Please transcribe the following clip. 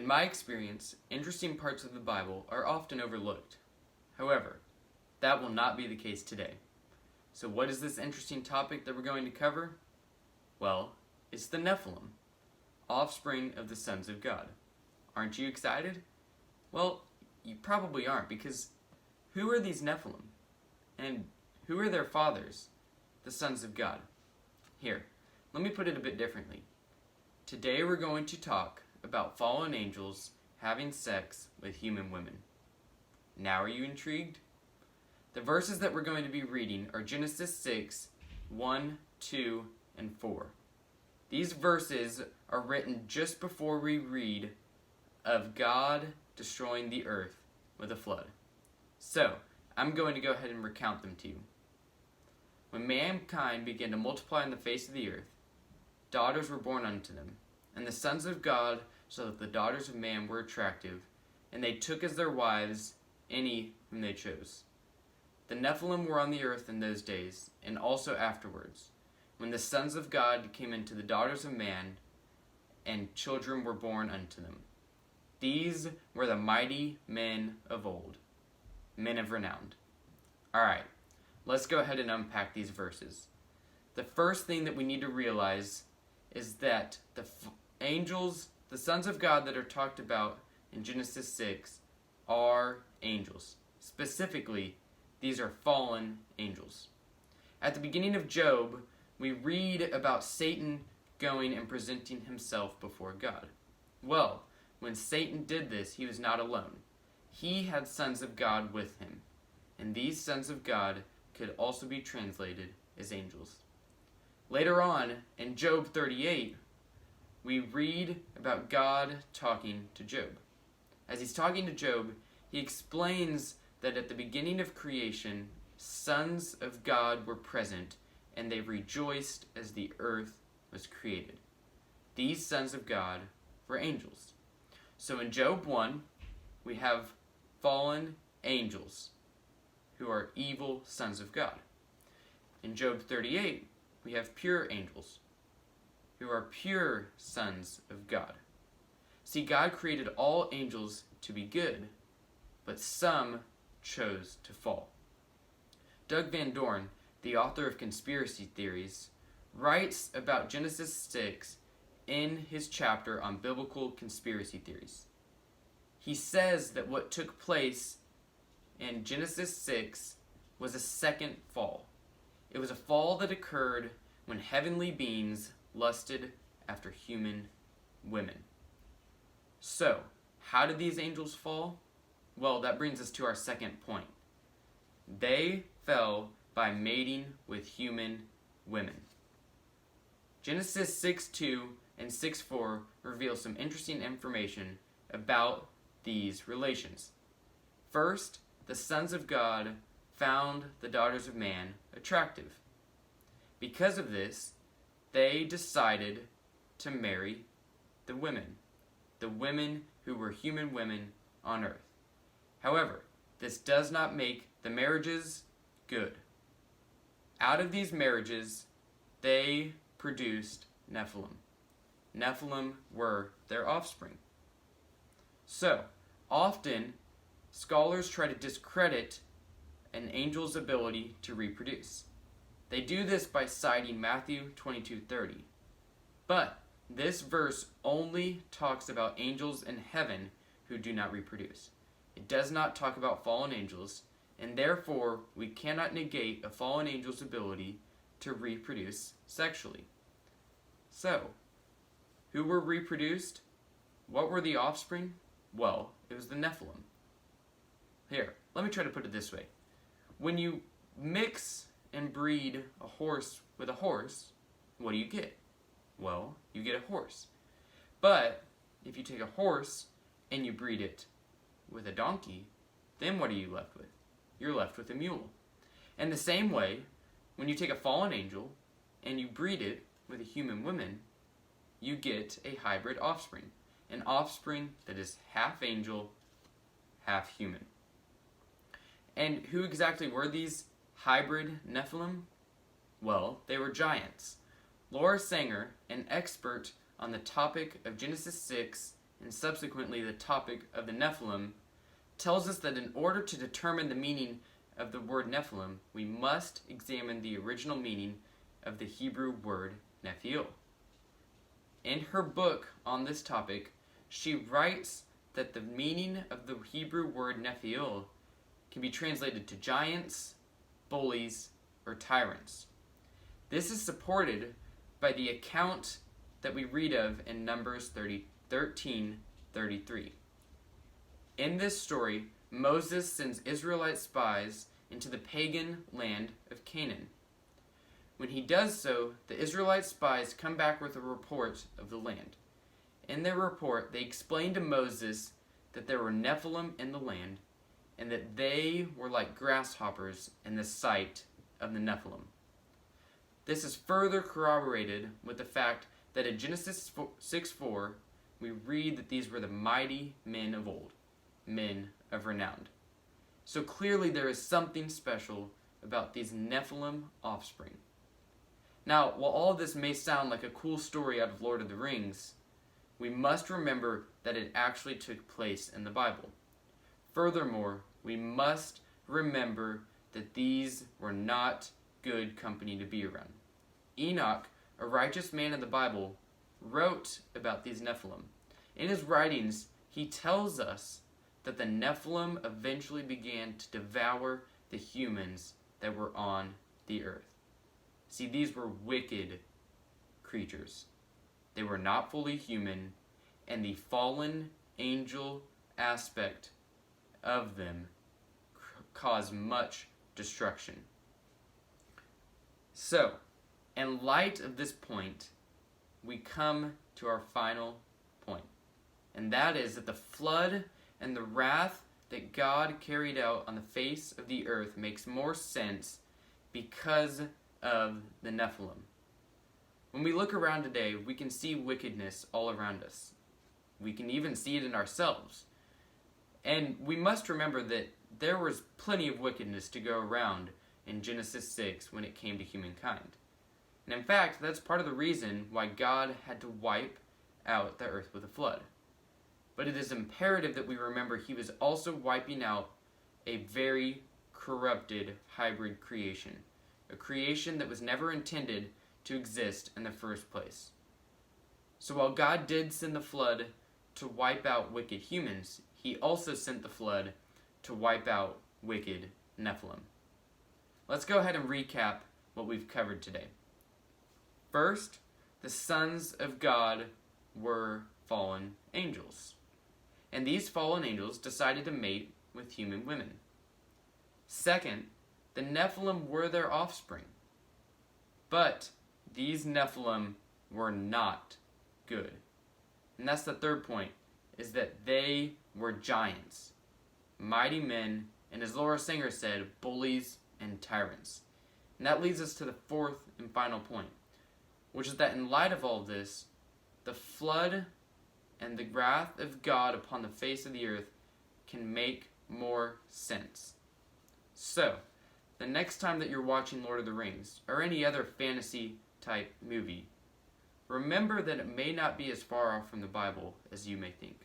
In my experience, interesting parts of the Bible are often overlooked. However, that will not be the case today. So what is this interesting topic that we're going to cover? Well, it's the Nephilim, offspring of the sons of God. Aren't you excited? Well, you probably aren't, because who are these Nephilim? And who are their fathers, the sons of God? Here, let me put it a bit differently. Today we're going to talk about fallen angels having sex with human women. Now are you intrigued? The verses that we're going to be reading are Genesis 6, 1, 2, and 4. These verses are written just before we read of God destroying the earth with a flood. So, I'm going to go ahead and recount them to you. When mankind began to multiply on the face of the earth, daughters were born unto them, and the sons of God saw that the daughters of man were attractive, and they took as their wives any whom they chose. The Nephilim were on the earth in those days, and also afterwards, when the sons of God came into the daughters of man, and children were born unto them. These were the mighty men of old, men of renown. Alright, let's go ahead and unpack these verses. The first thing that we need to realize is that the angels, the sons of God that are talked about in Genesis 6, are angels. Specifically, these are fallen angels. At the beginning of Job, we read about Satan going and presenting himself before God. Well, when Satan did this, he was not alone. He had sons of God with him, and these sons of God could also be translated as angels. Later on, in Job 38, we read about God talking to Job. As he's talking to Job, he explains that at the beginning of creation, sons of God were present, and they rejoiced as the earth was created. These sons of God were angels. So in Job 1, we have fallen angels who are evil sons of God. In Job 38, we have pure angels who are pure sons of God. See, God created all angels to be good, but some chose to fall. Doug Van Dorn, the author of Conspiracy Theories, writes about Genesis 6 in his chapter on biblical conspiracy theories. He says that what took place in Genesis 6 was a second fall. It was a fall that occurred when heavenly beings lusted after human women. So, how did these angels fall? Well, that brings us to our second point. They fell by mating with human women. Genesis 6:2 and 6:4 reveal some interesting information about these relations. First, the sons of God found the daughters of man attractive. Because of this, they decided to marry the women who were human women on earth. However, this does not make the marriages good. Out of these marriages, they produced Nephilim. Nephilim were their offspring. So, often, scholars try to discredit an angel's ability to reproduce. They do this by citing Matthew 22:30. But this verse only talks about angels in heaven who do not reproduce. It does not talk about fallen angels, and therefore we cannot negate a fallen angel's ability to reproduce sexually. So, who were reproduced? What were the offspring? Well, it was the Nephilim. Here, let me try to put it this way. When you mix and breed a horse with a horse, what do you get? Well, you get a horse. But if you take a horse and you breed it with a donkey, then what are you left with? You're left with a mule. And the same way, when you take a fallen angel and you breed it with a human woman, you get a hybrid offspring. An offspring that is half angel, half human. And who exactly were these hybrid Nephilim? Well, they were giants. Laura Sanger, an expert on the topic of Genesis 6 and subsequently the topic of the Nephilim, tells us that in order to determine the meaning of the word Nephilim, we must examine the original meaning of the Hebrew word Nephiel. In her book on this topic, she writes that the meaning of the Hebrew word Nephiel can be translated to giants, bullies, or tyrants. This is supported by the account that we read of in Numbers 13:33. In this story, Moses sends Israelite spies into the pagan land of Canaan. When he does so, the Israelite spies come back with a report of the land. In their report, they explain to Moses that there were Nephilim in the land, and that they were like grasshoppers in the sight of the Nephilim. This is further corroborated with the fact that in Genesis 6:4, we read that these were the mighty men of old, men of renown. So clearly there is something special about these Nephilim offspring. Now, while all of this may sound like a cool story out of Lord of the Rings, we must remember that it actually took place in the Bible. Furthermore, we must remember that these were not good company to be around. Enoch, a righteous man in the Bible, wrote about these Nephilim. In his writings, he tells us that the Nephilim eventually began to devour the humans that were on the earth. See, these were wicked creatures. They were not fully human, and the fallen angel aspect of them caused much destruction. So, in light of this point, we come to our final point, and that is that the flood and the wrath that God carried out on the face of the earth makes more sense because of the Nephilim. When we look around today, we can see wickedness all around us. We can even see it in ourselves. And we must remember that there was plenty of wickedness to go around in Genesis 6 when it came to humankind. And in fact, that's part of the reason why God had to wipe out the earth with a flood. But it is imperative that we remember he was also wiping out a very corrupted hybrid creation, a creation that was never intended to exist in the first place. So while God did send the flood to wipe out wicked humans, he also sent the flood to wipe out wicked Nephilim. Let's go ahead and recap what we've covered today. First, the sons of God were fallen angels. And these fallen angels decided to mate with human women. Second, the Nephilim were their offspring. But these Nephilim were not good. And that's the third point, is that they were giants, mighty men, and as Laura Singer said, bullies and tyrants. And that leads us to the fourth and final point, which is that in light of all this, the flood and the wrath of God upon the face of the earth can make more sense. So, the next time that you're watching Lord of the Rings, or any other fantasy type movie, remember that it may not be as far off from the Bible as you may think.